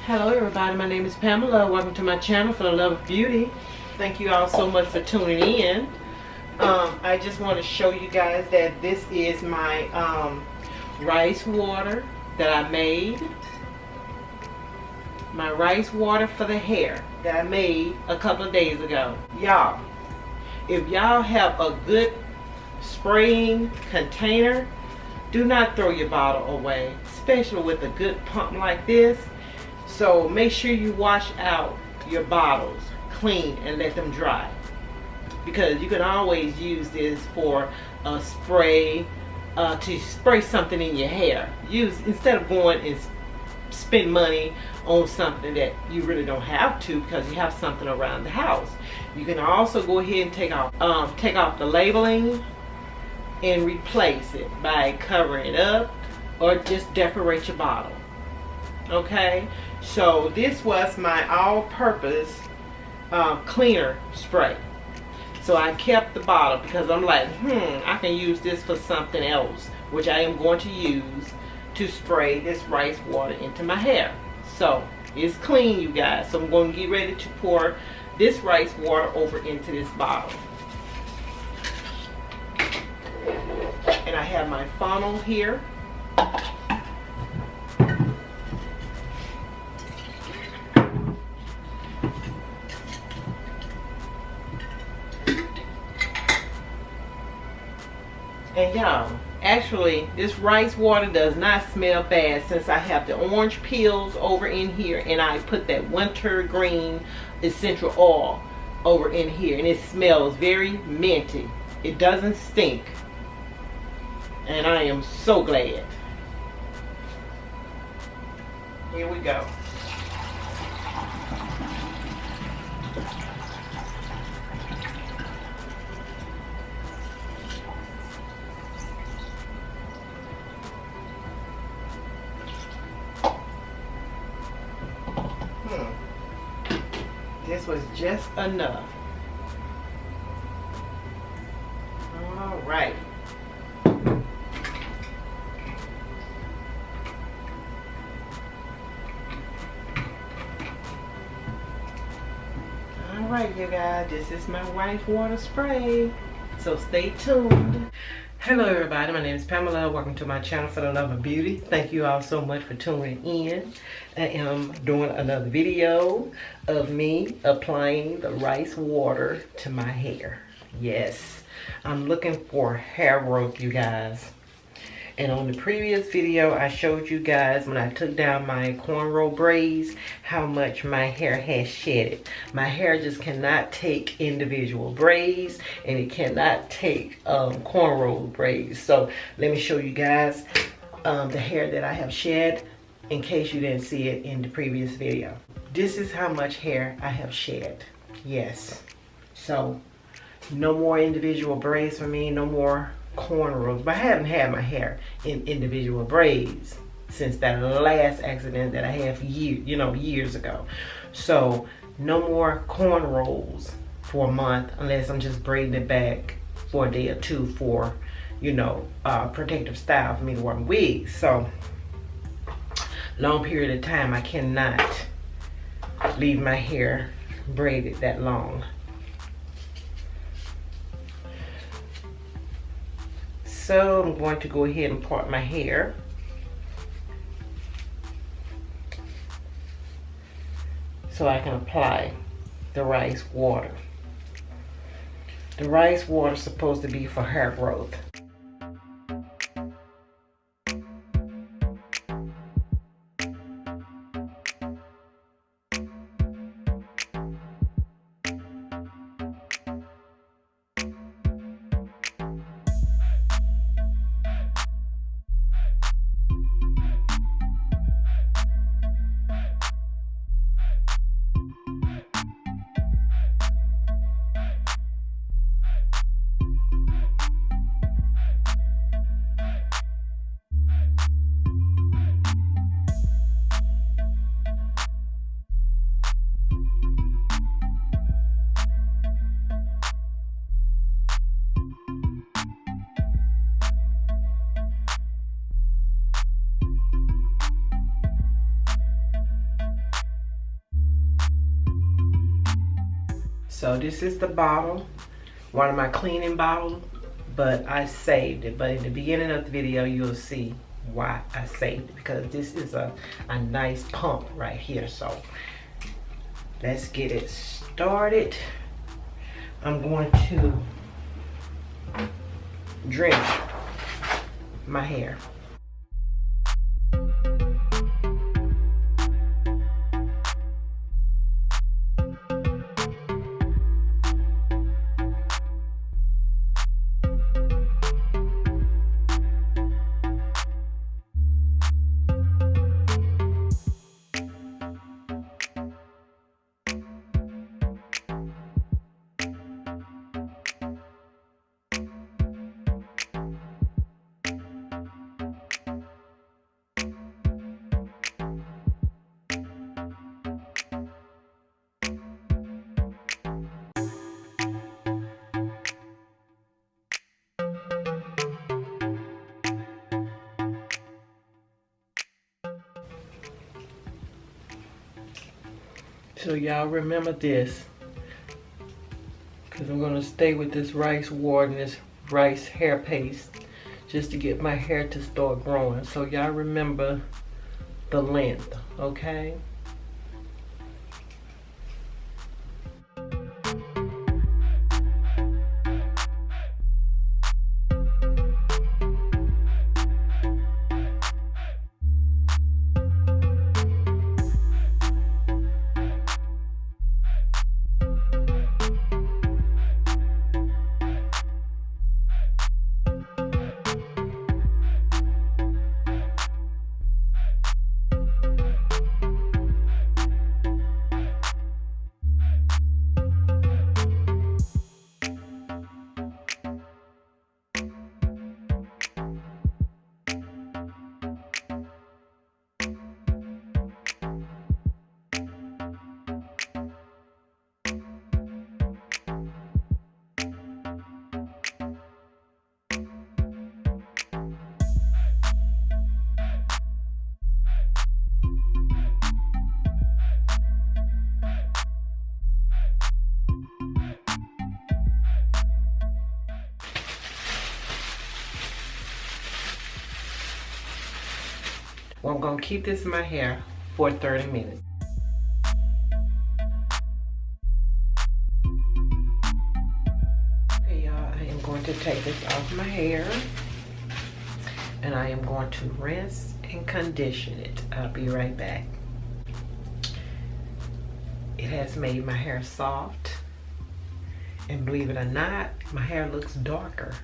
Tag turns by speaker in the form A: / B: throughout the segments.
A: Hello everybody, my name is Pamela. Welcome to my channel for the love of beauty. Thank you all so much for tuning in. I just want to show you guys that this is my rice water that I made. My rice water for the hair that I made a couple of days ago. Y'all, if y'all have a good spraying container, do not throw your bottle away, especially with a good pump like this. So make sure you wash out your bottles clean and let them dry, because you can always use this for a spray, to spray something in your hair. Instead of going and spend money on something that you really don't have to because you have something around the house. You can also go ahead and take off the labeling and replace it by covering it up, or just decorate your bottle. Okay, so this was my all-purpose cleaner spray. So I kept the bottle because I'm like, I can use this for something else, which I am going to use to spray this rice water into my hair. So it's clean, you guys. So I'm going to get ready to pour this rice water over into this bottle. And I have my funnel here. And y'all, actually this rice water does not smell bad, since I have the orange peels over in here and I put that wintergreen essential oil over in here, and it smells very minty. It doesn't stink, and I am so glad. Here we go. This was just enough. All right. All right, you guys, this is my rice water spray. So stay tuned. Hello everybody, my name is Pamela. Welcome to my channel for the love of beauty. Thank you all so much for tuning in. I am doing another video of me applying the rice water to my hair. Yes, I'm looking for hair growth, you guys. And on the previous video, I showed you guys when I took down my cornrow braids, how much my hair has shedded. My hair just cannot take individual braids, and it cannot take cornrow braids. So let me show you guys the hair that I have shed, in case you didn't see it in the previous video. This is how much hair I have shed. Yes. So no more individual braids for me, no more cornrows. But I haven't had my hair in individual braids since that last accident that I had years ago. So no more cornrows for a month, unless I'm just braiding it back for a day or two for, protective style for me to wear wigs. So long period of time I cannot leave my hair braided that long. So I'm going to go ahead and part my hair. So I can apply the rice water. The rice water is supposed to be for hair growth. So this is the bottle, one of my cleaning bottles, but I saved it. But in the beginning of the video, you'll see why I saved it, because this is a nice pump right here. So let's get it started. I'm going to drench my hair. So y'all remember this, because I'm going to stay with this rice water and this rice hair paste just to get my hair to start growing. So y'all remember the length, okay? Well, I'm going to keep this in my hair for 30 minutes. Okay, y'all, I am going to take this off my hair, and I am going to rinse and condition it. I'll be right back. It has made my hair soft, and believe it or not, my hair looks darker.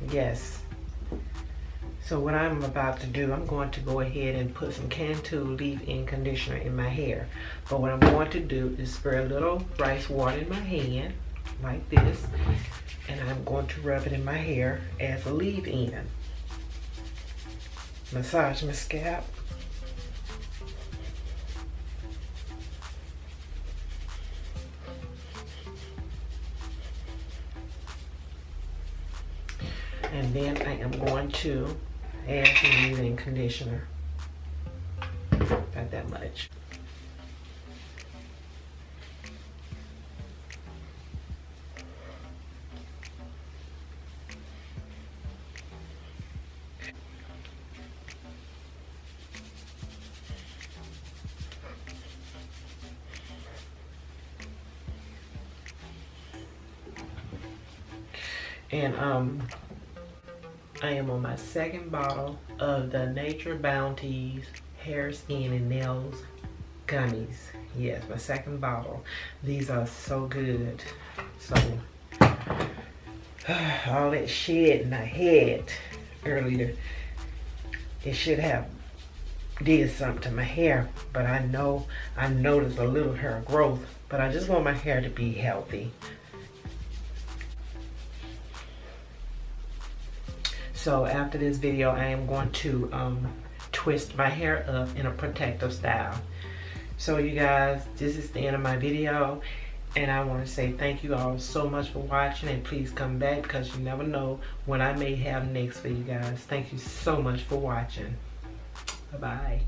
A: Yes. So what I'm about to do, I'm going to go ahead and put some Canon leave-in conditioner in my hair. But what I'm going to do is spray a little rice water in my hand, like this, and I'm going to rub it in my hair as a leave-in. Massage my scalp. And then I am going to add some leave-in conditioner. Not that much. And I am on my second bottle of the Nature Bounties Hair, Skin, and Nails Gummies. Yes, my second bottle. These are so good. So, all that shedding I had earlier, it should have did something to my hair. But I know I noticed a little hair growth. But I just want my hair to be healthy. So after this video, I am going to twist my hair up in a protective style. So you guys, this is the end of my video, and I want to say thank you all so much for watching, and please come back because you never know what I may have next for you guys. Thank you so much for watching. Bye-bye.